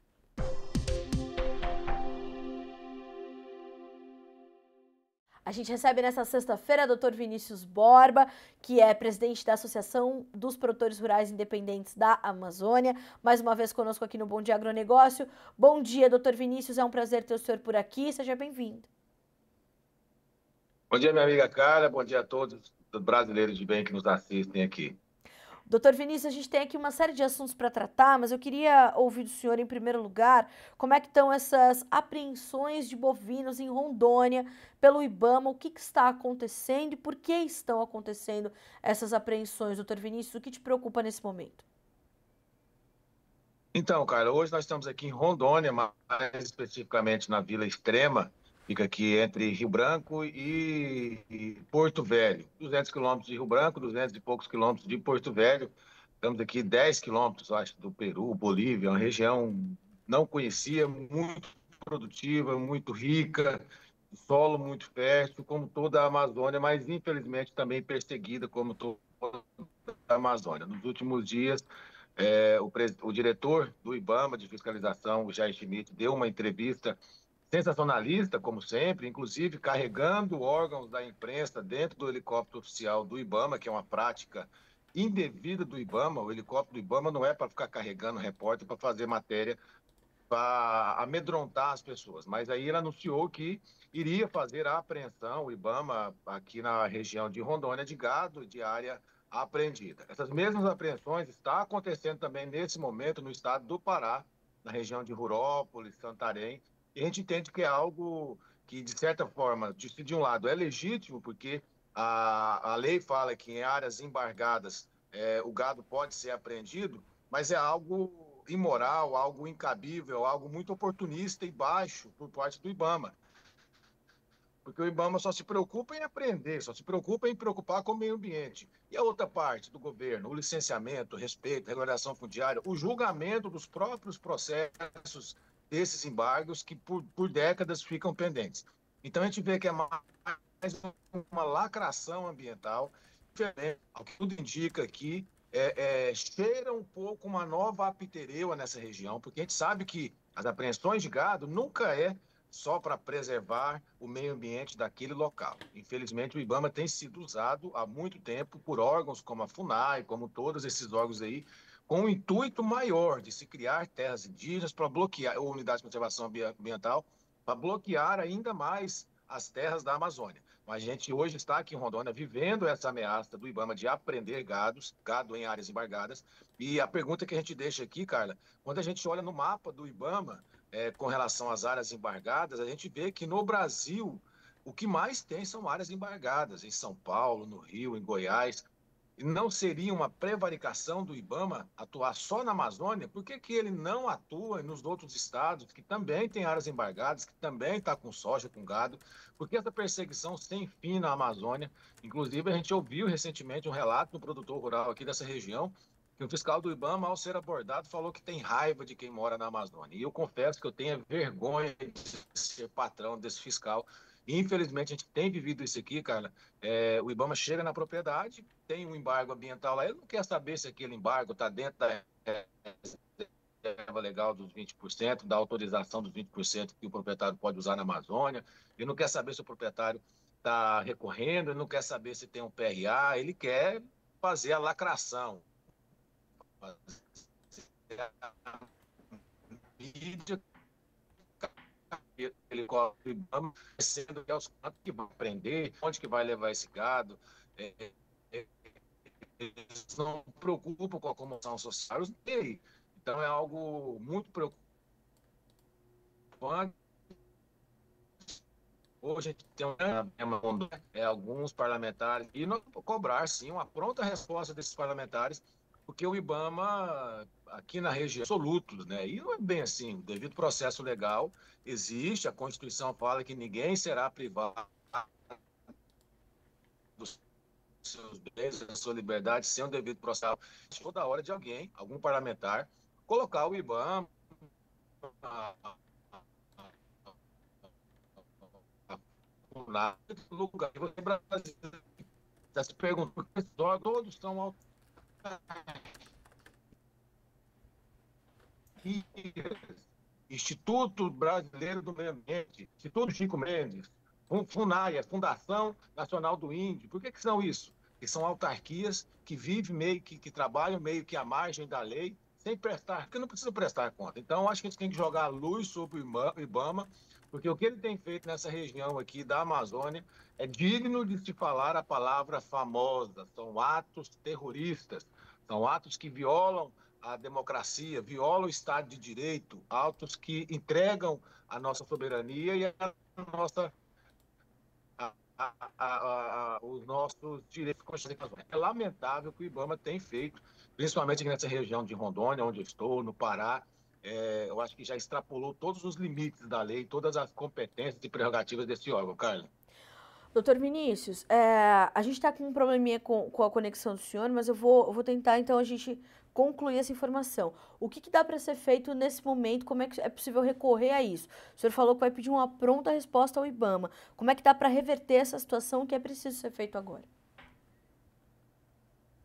A gente recebe nessa sexta-feira o Dr. Vinícius Borba, que é presidente da Associação dos Produtores Rurais Independentes da Amazônia, mais uma vez conosco aqui no Bom Dia Agronegócio. Bom dia, Dr. Vinícius, é um prazer ter o senhor por aqui, seja bem-vindo. Bom dia, minha amiga Carla. Bom dia a todos os brasileiros de bem que nos assistem aqui. Doutor Vinícius, a gente tem aqui uma série de assuntos para tratar, mas eu queria ouvir do senhor, em primeiro lugar, como é que estão essas apreensões de bovinos em Rondônia pelo IBAMA, o que está acontecendo e por que estão acontecendo essas apreensões, doutor Vinícius, o que te preocupa nesse momento? Então, Carla, hoje nós estamos aqui em Rondônia, mais especificamente na Vila Extrema, fica aqui entre Rio Branco e Porto Velho. 200 quilômetros de Rio Branco, 200 e poucos quilômetros de Porto Velho. Estamos aqui 10 quilômetros, acho, do Peru, Bolívia, uma região não conhecia, muito produtiva, muito rica, solo muito fértil, como toda a Amazônia, mas infelizmente também perseguida como toda a Amazônia. Nos últimos dias, o diretor do IBAMA de fiscalização, o Jair Schmidt, deu uma entrevista sensacionalista, como sempre, inclusive carregando órgãos da imprensa dentro do helicóptero oficial do IBAMA, que é uma prática indevida do IBAMA. O helicóptero do IBAMA não é para ficar carregando repórter para fazer matéria, para amedrontar as pessoas. Mas aí ele anunciou que iria fazer a apreensão, o IBAMA, aqui na região de Rondônia, de gado de área apreendida. Essas mesmas apreensões estão acontecendo também nesse momento no estado do Pará, na região de Rurópolis, Santarém, e a gente entende que é algo que, de certa forma, de um lado é legítimo, porque a lei fala que em áreas embargadas o gado pode ser apreendido, mas é algo imoral, algo incabível, algo muito oportunista e baixo por parte do IBAMA. Porque o IBAMA só se preocupa em apreender, só se preocupa em preocupar com o meio ambiente. E a outra parte do governo, o licenciamento, o respeito, a regularização fundiária, o julgamento dos próprios processos desses embargos que por décadas ficam pendentes. Então a gente vê que é mais uma lacração ambiental, o que tudo indica aqui, cheira um pouco uma nova apitereua nessa região, porque a gente sabe que as apreensões de gado nunca é só para preservar o meio ambiente daquele local. Infelizmente, o IBAMA tem sido usado há muito tempo por órgãos como a FUNAI, como todos esses órgãos aí, com um intuito maior de se criar terras indígenas para bloquear, ou unidades de conservação ambiental, para bloquear ainda mais as terras da Amazônia. Mas a gente hoje está aqui em Rondônia vivendo essa ameaça do IBAMA de apreender gado em áreas embargadas. E a pergunta que a gente deixa aqui, Carla, quando a gente olha no mapa do IBAMA, com relação às áreas embargadas, a gente vê que no Brasil o que mais tem são áreas embargadas, em São Paulo, no Rio, em Goiás. E não seria uma prevaricação do IBAMA atuar só na Amazônia? Por que ele não atua nos outros estados, que também tem áreas embargadas, que também está com soja, com gado? Por que essa perseguição sem fim na Amazônia? Inclusive, a gente ouviu recentemente um relato do produtor rural aqui dessa região, que o fiscal do IBAMA, ao ser abordado, falou que tem raiva de quem mora na Amazônia. E eu confesso que eu tenho vergonha de ser patrão desse fiscal. E, infelizmente, a gente tem vivido isso aqui, cara. O IBAMA chega na propriedade, tem um embargo ambiental lá, ele não quer saber se aquele embargo está dentro da reserva legal dos 20%, da autorização dos 20% que o proprietário pode usar na Amazônia, ele não quer saber se o proprietário está recorrendo, ele não quer saber se tem um PRA, ele quer fazer a lacração, a mídia, ele coloca o IBAMA, sendo que é os quantos que vão prender, onde que vai levar esse gado. Eles não se preocupam com a comoção social. Então é algo muito preocupante. Hoje a gente tem alguns parlamentares e não cobrar, sim, uma pronta resposta desses parlamentares, porque o IBAMA, aqui na região, é absoluto, né? E não é bem assim. O devido processo legal existe, a Constituição fala que ninguém será privado dos seus bens, da sua liberdade, sem o devido processo. Toda hora de alguém, algum parlamentar, colocar o IBAMA na lugar. Você brasileiro está se perguntando, todos são Instituto Brasileiro do Meio Ambiente, Instituto Chico Mendes, FUNAI, Fundação Nacional do Índio. Por que são isso? Que são autarquias que vivem meio que trabalham meio que à margem da lei, sem prestar, porque não precisa prestar conta. Então, acho que a gente tem que jogar a luz sobre o IBAMA, porque o que ele tem feito nessa região aqui da Amazônia é digno de se falar a palavra famosa. São atos terroristas, são atos que violam a democracia, violam o Estado de Direito, atos que entregam a nossa soberania e a nossa, os nossos direitos constitucionais. É lamentável o que o IBAMA tem feito, principalmente aqui nessa região de Rondônia, onde eu estou, no Pará. Eu acho que já extrapolou todos os limites da lei, todas as competências e prerrogativas desse órgão, Carla. Doutor Vinícius, a gente está com um probleminha com a conexão do senhor, mas eu vou tentar, então, a gente concluir essa informação. O que dá para ser feito nesse momento? Como é que é possível recorrer a isso? O senhor falou que vai pedir uma pronta resposta ao IBAMA. Como é que dá para reverter essa situação? O que é preciso ser feito agora?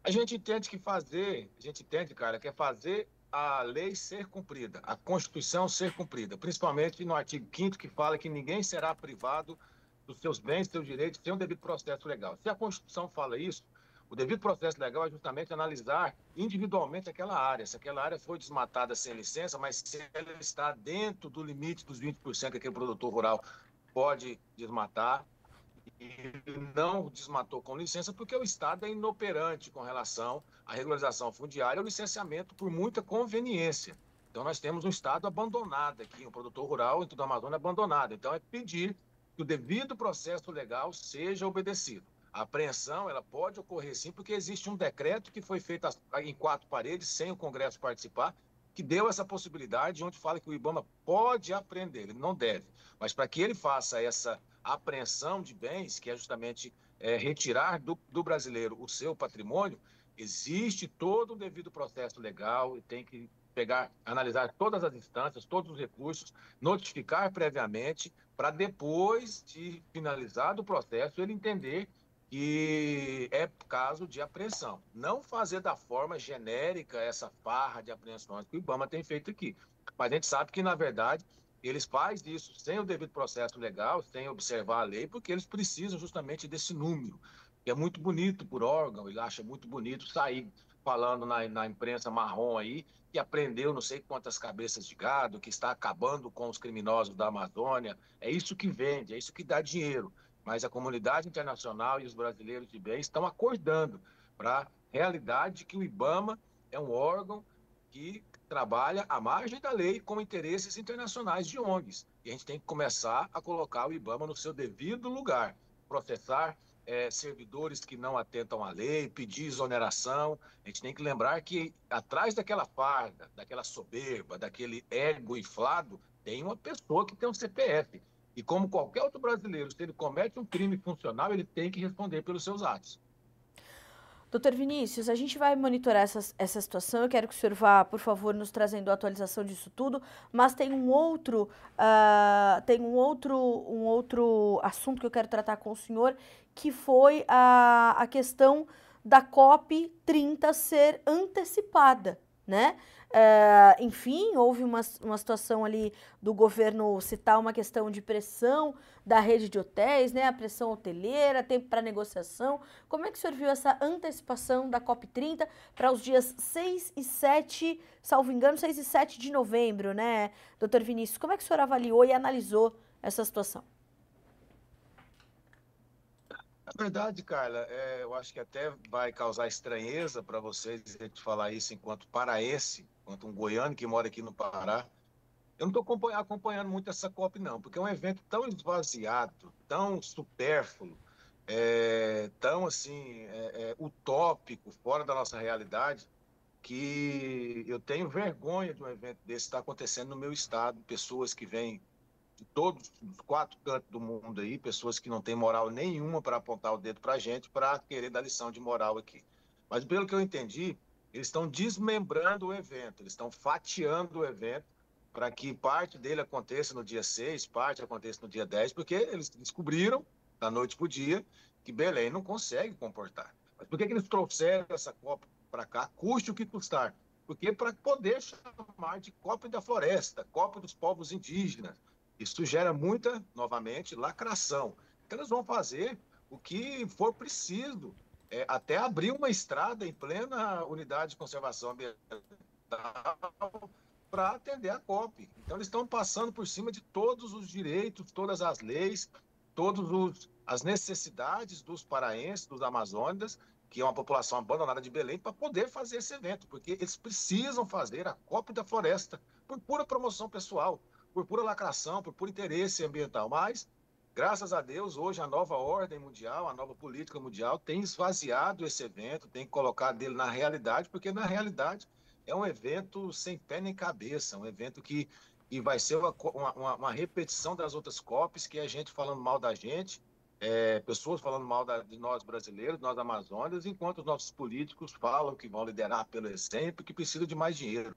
A gente entende, cara, que é fazer a lei ser cumprida, a Constituição ser cumprida, principalmente no artigo 5º, que fala que ninguém será privado dos seus bens, seus direitos, sem um devido processo legal. Se a Constituição fala isso, o devido processo legal é justamente analisar individualmente aquela área. Se aquela área foi desmatada sem licença, mas se ela está dentro do limite dos 20% que aquele produtor rural pode desmatar, e não desmatou com licença porque o Estado é inoperante com relação à regularização fundiária ou licenciamento por muita conveniência. Então, nós temos um Estado abandonado aqui, um produtor rural dentro da Amazônia abandonado. Então, é pedir que o devido processo legal seja obedecido. A apreensão, ela pode ocorrer sim, porque existe um decreto que foi feito em 4 paredes, sem o Congresso participar, que deu essa possibilidade, onde fala que o IBAMA pode apreender, ele não deve. Mas para que ele faça essa apreensão de bens, que é justamente retirar do brasileiro o seu patrimônio, existe todo o devido processo legal e tem que analisar todas as instâncias, todos os recursos, notificar previamente, para depois de finalizado o processo, ele entender que é caso de apreensão. Não fazer da forma genérica essa farra de apreensões que o IBAMA tem feito aqui. Mas a gente sabe que, na verdade, eles fazem isso sem o devido processo legal, sem observar a lei, porque eles precisam justamente desse número, que é muito bonito por órgão, ele acha muito bonito sair falando na imprensa marrom aí, que apreendeu não sei quantas cabeças de gado, que está acabando com os criminosos da Amazônia. É isso que vende, é isso que dá dinheiro. Mas a comunidade internacional e os brasileiros de bem estão acordando para a realidade de que o IBAMA é um órgão que trabalha à margem da lei com interesses internacionais de ONGs. E a gente tem que começar a colocar o IBAMA no seu devido lugar, processar servidores que não atentam à lei, pedir exoneração. A gente tem que lembrar que atrás daquela farda, daquela soberba, daquele ego inflado, tem uma pessoa que tem um CPF. E como qualquer outro brasileiro, se ele comete um crime funcional, ele tem que responder pelos seus atos. Doutor Vinícius, a gente vai monitorar essa situação. Eu quero que o senhor vá, por favor, nos trazendo a atualização disso tudo. Mas tem um outro assunto que eu quero tratar com o senhor, que foi a questão da COP30 ser antecipada, né? Enfim, houve uma situação ali do governo citar uma questão de pressão da rede de hotéis, né? A pressão hoteleira, tempo para negociação. Como é que o senhor viu essa antecipação da COP30 para os dias 6 e 7, salvo engano, 6 e 7 de novembro, né, doutor Vinícius? Como é que o senhor avaliou e analisou essa situação? Na verdade, Carla, eu acho que até vai causar estranheza para vocês a gente falar isso enquanto paraense, enquanto um goiano que mora aqui no Pará. Eu não estou acompanhando muito essa COP, não, porque é um evento tão esvaziado, tão supérfluo, tão assim, utópico, fora da nossa realidade, que eu tenho vergonha de um evento desse estar acontecendo no meu estado. Pessoas que vêm de todos os quatro cantos do mundo aí, pessoas que não têm moral nenhuma para apontar o dedo para a gente, para querer dar lição de moral aqui. Mas pelo que eu entendi, eles estão desmembrando o evento, eles estão fatiando o evento para que parte dele aconteça no dia 6, parte aconteça no dia 10, porque eles descobriram, da noite para o dia, que Belém não consegue comportar. Mas por que eles trouxeram essa Copa para cá, custe o que custar? Porque para poder chamar de Copa da Floresta, Copa dos Povos Indígenas, isso gera muita, novamente, lacração. Então, eles vão fazer o que for preciso, até abrir uma estrada em plena unidade de conservação ambiental para atender a COP. Então, eles estão passando por cima de todos os direitos, todas as leis, todas as necessidades dos paraenses, dos amazônidas, que é uma população abandonada de Belém, para poder fazer esse evento, porque eles precisam fazer a COP da Floresta por pura promoção pessoal, por pura lacração, por puro interesse ambiental. Mas, graças a Deus, hoje a nova ordem mundial, a nova política mundial tem esvaziado esse evento, tem colocado ele na realidade, porque na realidade é um evento sem pé nem cabeça, um evento que vai ser uma repetição das outras COPs, que é a gente falando mal da gente, pessoas falando mal de nós brasileiros, nós amazônicos, enquanto os nossos políticos falam que vão liderar pelo exemplo, que precisam de mais dinheiro.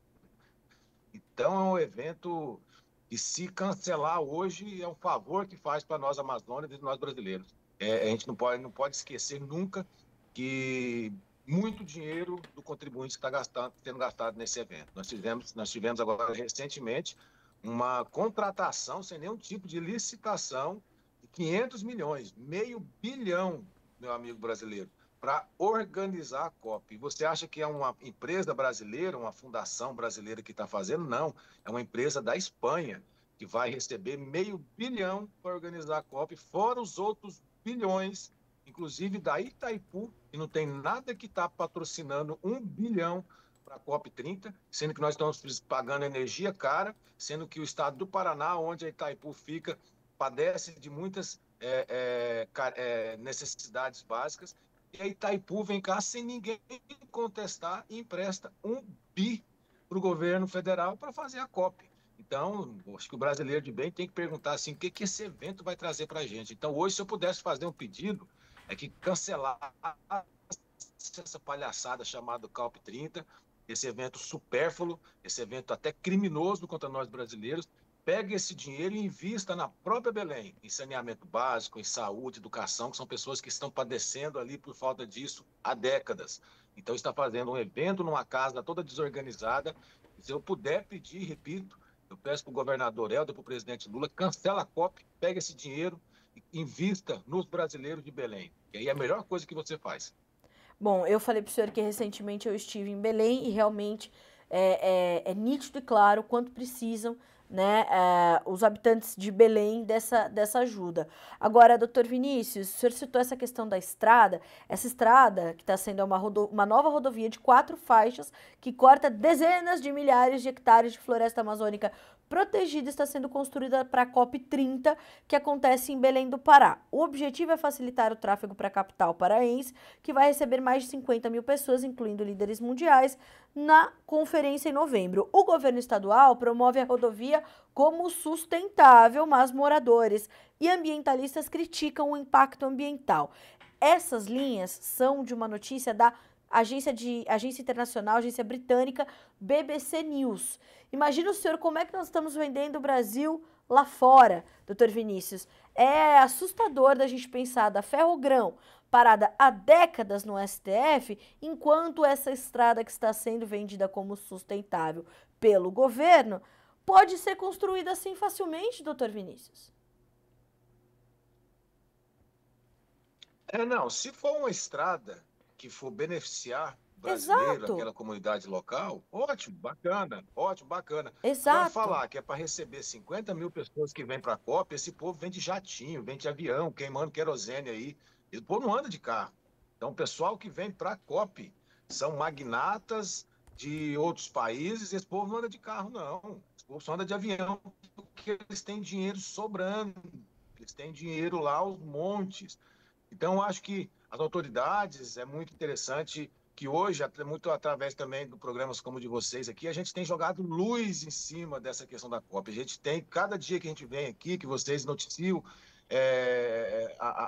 Então, é um evento que, se cancelar hoje, é um favor que faz para nós amazônicos e nós brasileiros. A gente não pode esquecer nunca que muito dinheiro do contribuinte está sendo gastado nesse evento. Nós tivemos agora, recentemente, uma contratação sem nenhum tipo de licitação de 500 milhões, meio bilhão, meu amigo brasileiro, para organizar a COP. E você acha que é uma empresa brasileira, uma fundação brasileira que está fazendo? Não, é uma empresa da Espanha, que vai receber meio bilhão para organizar a COP, fora os outros bilhões, inclusive da Itaipu, que não tem nada que está patrocinando 1 bilhão para a COP30, sendo que nós estamos pagando energia cara, sendo que o estado do Paraná, onde a Itaipu fica, padece de muitas necessidades básicas. E a Itaipu vem cá sem ninguém contestar e empresta 1 bi para o governo federal para fazer a COP. Então, acho que o brasileiro de bem tem que perguntar assim, o que esse evento vai trazer para a gente. Então, hoje, se eu pudesse fazer um pedido, é que cancelar essa palhaçada chamada COP30, esse evento supérfluo, esse evento até criminoso contra nós brasileiros, pegue esse dinheiro e invista na própria Belém, em saneamento básico, em saúde, educação, que são pessoas que estão padecendo ali por falta disso há décadas. Então, está fazendo um evento numa casa toda desorganizada. Se eu puder pedir, repito, eu peço para o governador Helder, para o presidente Lula, cancela a COP, pega esse dinheiro e invista nos brasileiros de Belém. E aí é a melhor coisa que você faz. Bom, eu falei para o senhor que recentemente eu estive em Belém e realmente é nítido e claro o quanto precisam, né, os habitantes de Belém dessa ajuda. Agora, doutor Vinícius, o senhor citou essa questão da estrada. Essa estrada, que está sendo uma nova rodovia de 4 faixas, que corta dezenas de milhares de hectares de floresta amazônica protegida, está sendo construída para a COP30, que acontece em Belém do Pará. O objetivo é facilitar o tráfego para a capital paraense, que vai receber mais de 50 mil pessoas, incluindo líderes mundiais, na conferência em novembro. O governo estadual promove a rodovia como sustentável, mas moradores e ambientalistas criticam o impacto ambiental. Essas linhas são de uma notícia da agência internacional, agência britânica BBC News. Imagina o senhor como é que nós estamos vendendo o Brasil lá fora, doutor Vinícius. É assustador da gente pensar da Ferrogrão parada há décadas no STF, enquanto essa estrada que está sendo vendida como sustentável pelo governo pode ser construída assim facilmente, doutor Vinícius. Não, se for uma estrada que for beneficiar o brasileiro, Exato, aquela comunidade local, ótimo, bacana, ótimo, bacana. Agora, exato. falar que é para receber 50 mil pessoas que vêm para a COP, esse povo vem de jatinho, vem de avião, queimando querosene aí. Esse povo não anda de carro. Então, o pessoal que vem para a COP são magnatas de outros países, esse povo não anda de carro, não. Esse povo só anda de avião, porque eles têm dinheiro sobrando, eles têm dinheiro lá aos montes. Então, eu acho que as autoridades, é muito interessante que hoje, muito através também de programas como o de vocês aqui, a gente tem jogado luz em cima dessa questão da COP. A gente tem, cada dia que a gente vem aqui, que vocês noticiam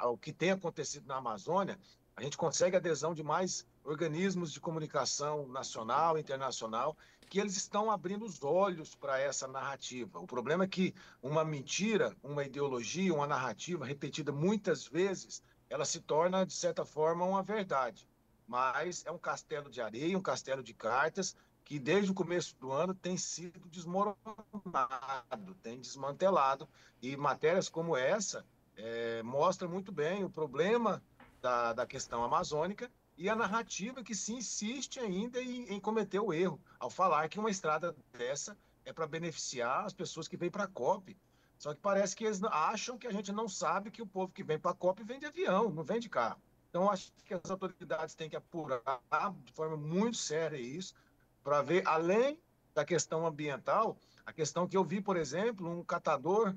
o que tem acontecido na Amazônia, a gente consegue adesão de mais organismos de comunicação nacional e internacional, que eles estão abrindo os olhos para essa narrativa. O problema é que uma mentira, uma ideologia, uma narrativa repetida muitas vezes, ela se torna, de certa forma, uma verdade. Mas é um castelo de areia, um castelo de cartas, que desde o começo do ano tem sido desmoronado, tem desmantelado. E matérias como essa mostram muito bem o problema da questão amazônica e a narrativa que se insiste ainda em cometer o erro, ao falar que uma estrada dessa é para beneficiar as pessoas que vêm para a COP. Só que parece que eles acham que a gente não sabe que o povo que vem para a COP vem de avião, não vem de carro. Então, acho que as autoridades têm que apurar de forma muito séria isso, para ver, além da questão ambiental, a questão que eu vi, por exemplo, um catador,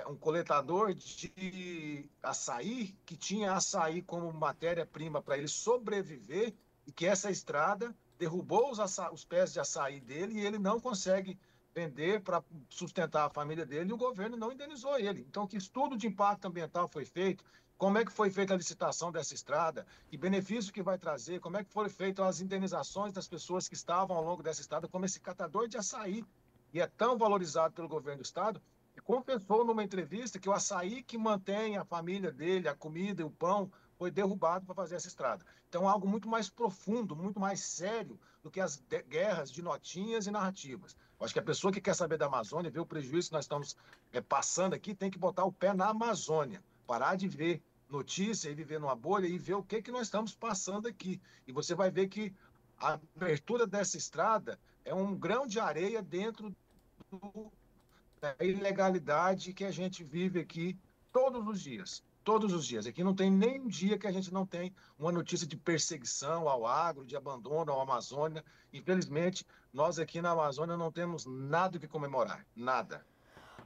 um coletador de açaí, que tinha açaí como matéria-prima para ele sobreviver, e que essa estrada derrubou os pés de açaí dele e ele não consegue vender para sustentar a família dele e o governo não indenizou ele. Então, que estudo de impacto ambiental foi feito? Como é que foi feita a licitação dessa estrada? Que benefício que vai trazer? Como é que foram feitas as indenizações das pessoas que estavam ao longo dessa estrada, como esse catador de açaí, e é tão valorizado pelo governo do estado, e confessou numa entrevista que o açaí que mantém a família dele, a comida e o pão, foi derrubado para fazer essa estrada. Então, algo muito mais profundo, muito mais sério do que as guerras de notinhas e narrativas. Eu acho que a pessoa que quer saber da Amazônia, ver o prejuízo que nós estamos passando aqui, tem que botar o pé na Amazônia, parar de ver notícia e viver numa bolha e ver o que nós estamos passando aqui. E você vai ver que a abertura dessa estrada é um grão de areia dentro da ilegalidade que a gente vive aqui todos os dias. Todos os dias. Aqui não tem nem um dia que a gente não tem uma notícia de perseguição ao agro, de abandono à Amazônia. Infelizmente, nós aqui na Amazônia não temos nada que comemorar. Nada.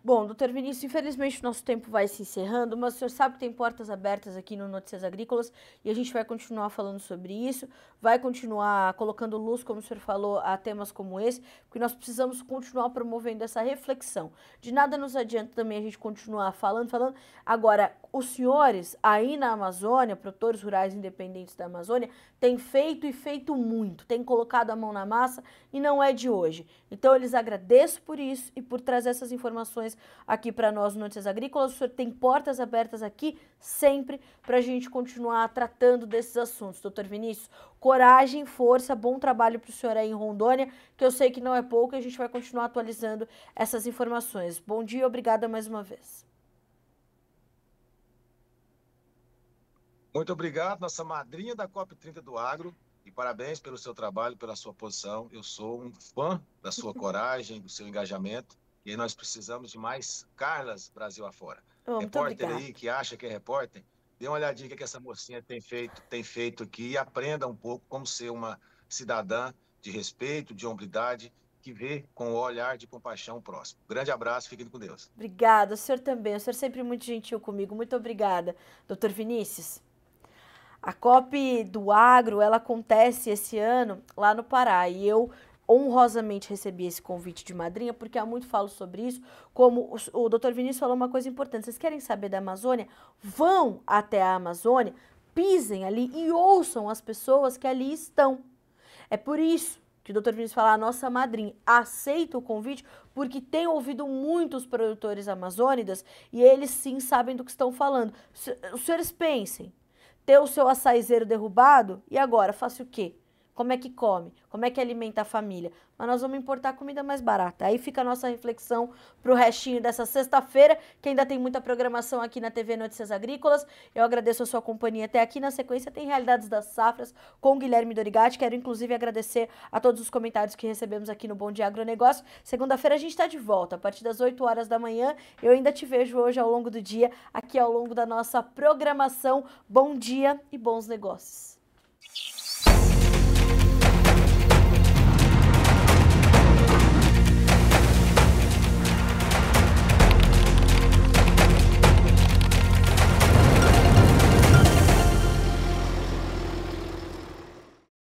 Bom, doutor Vinícius, infelizmente o nosso tempo vai se encerrando, mas o senhor sabe que tem portas abertas aqui no Notícias Agrícolas e a gente vai continuar falando sobre isso, vai continuar colocando luz, como o senhor falou, a temas como esse, porque nós precisamos continuar promovendo essa reflexão. De nada nos adianta também a gente continuar falando. Agora, os senhores aí na Amazônia, produtores rurais independentes da Amazônia, têm feito e feito muito, têm colocado a mão na massa e não é de hoje. Então, eu lhes agradeço por isso e por trazer essas informações aqui para nós no Notícias Agrícolas. O senhor tem portas abertas aqui sempre para a gente continuar tratando desses assuntos. Doutor Vinícius, coragem, força, bom trabalho para o senhor aí em Rondônia, que eu sei que não é pouco e a gente vai continuar atualizando essas informações. Bom dia e obrigada mais uma vez. Muito obrigado, nossa madrinha da COP30 do Agro, e parabéns pelo seu trabalho, pela sua posição. Eu sou um fã da sua coragem, do seu engajamento, e aí nós precisamos de mais Carlas Brasil afora. Muito Repórter obrigada. aí que acha que é repórter, dê uma olhadinha que essa mocinha tem feito aqui e aprenda um pouco como ser uma cidadã de respeito, de hombridade, que vê com o olhar de compaixão o próximo. Grande abraço, fiquem com Deus. Obrigada, o senhor também. O senhor sempre muito gentil comigo. Muito obrigada, doutor Vinícius. A COP do Agro, ela acontece esse ano lá no Pará e eu honrosamente recebi esse convite de madrinha, porque há muito falo sobre isso, como o doutor Vinícius falou uma coisa importante, vocês querem saber da Amazônia? Vão até a Amazônia, pisem ali e ouçam as pessoas que ali estão. É por isso que o Dr. Vinícius fala, a nossa madrinha aceita o convite, porque tem ouvido muitos produtores amazônidas e eles sim sabem do que estão falando. Os senhores pensem, ter o seu açaizeiro derrubado e agora, faça o quê? Como é que come? Como é que alimenta a família? Mas nós vamos importar comida mais barata. Aí fica a nossa reflexão pro restinho dessa sexta-feira, que ainda tem muita programação aqui na TV Notícias Agrícolas. Eu agradeço a sua companhia até aqui. Na sequência tem Realidades das Safras com Guilherme Dorigatti. Quero inclusive agradecer a todos os comentários que recebemos aqui no Bom Dia Agronegócio. Segunda-feira a gente está de volta, a partir das 8 horas da manhã. Eu ainda te vejo hoje ao longo do dia, aqui ao longo da nossa programação. Bom dia e bons negócios.